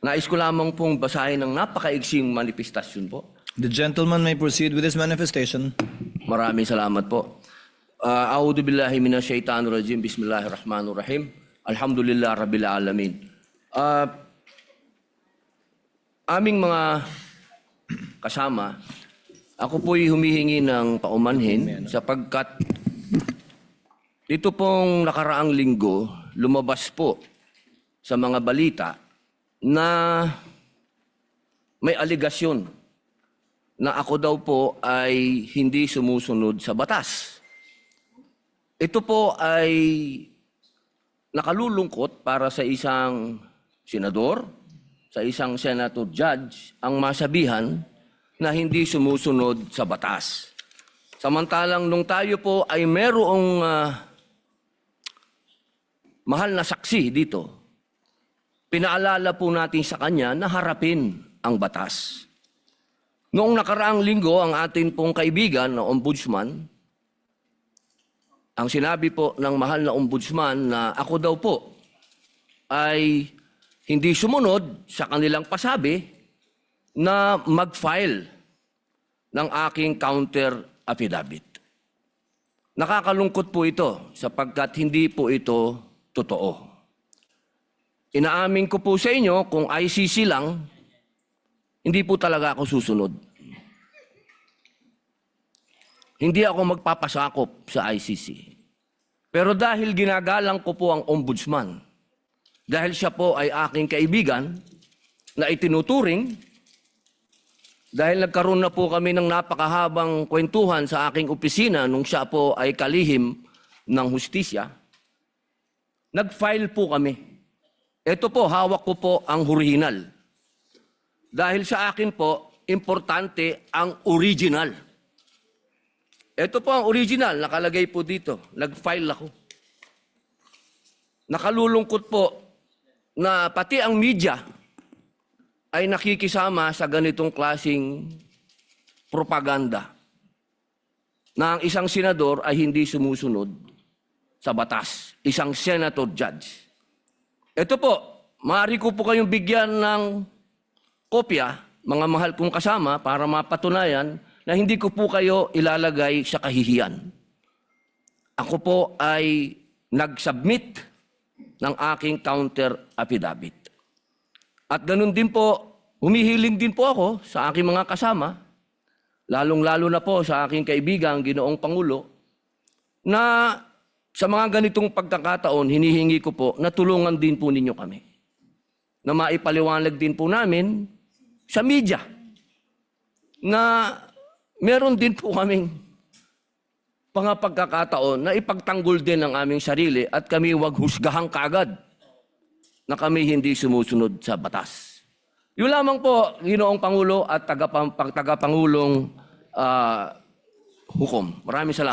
Nais ko lamang pong basahin ng napakaigsing manifestasyon po. The gentleman may proceed with his manifestation. Maraming salamat po. A'udhu billahi minash shaitanir rajim. Bismillahirrahmanirrahim. Alhamdulillah rabbil alamin. Aming mga kasama, ako po'y humihingi ng paumanhin sapagkat dito pong nakaraang linggo, lumabas po sa mga balita na may aligasyon na ako daw po ay hindi sumusunod sa batas. Ito po ay nakalulungkot para sa isang senador, sa isang senator judge, ang masabihan na hindi sumusunod sa batas. Samantalang nung tayo po ay merong mahal na saksi dito, pinaalala po natin sa kanya na harapin ang batas. Noong nakaraang linggo, ang atin pong kaibigan na ombudsman, ang sinabi po ng mahal na ombudsman na ako daw po ay hindi sumunod sa kanilang pasabi na mag-file ng aking counter affidavit. Nakakalungkot po ito sapagkat hindi po ito totoo. Inaamin ko po sa inyo kung ICC lang, hindi po talaga ako susunod. Hindi ako magpapasakop sa ICC. Pero dahil ginagalang ko po ang ombudsman, dahil siya po ay aking kaibigan na itinuturing, dahil nagkaroon na po kami ng napakahabang kwentuhan sa aking opisina nung siya po ay kalihim ng hustisya, nag-file po kami. Ito po, hawak ko po ang original. Dahil sa akin po, importante ang original. Ito po ang original, nakalagay po dito. Nag-file ako. Nakalulungkot po na pati ang media ay nakikisama sa ganitong klasing propaganda na ang isang senador ay hindi sumusunod sa batas. Isang senator judge. Ito po, maaari ko po kayong bigyan ng kopya, mga mahal kong kasama, para mapatunayan na hindi ko po kayo ilalagay sa kahihiyan. Ako po ay nag-submit ng aking counter affidavit. At ganun din po, humihiling din po ako sa aking mga kasama, lalong-lalo na po sa aking kaibigan, Ginoong Pangulo, na sa mga ganitong pagkakataon, hinihingi ko po na tulungan din po ninyo kami. Na maipaliwanag din po namin sa media na meron din po kaming mga pagkakataon na ipagtanggol din ang aming sarili at kami wag husgahang kaagad na kami hindi sumusunod sa batas. Yun lamang po, Ginoong Pangulo at tagapangulong hukom. Maraming salamat.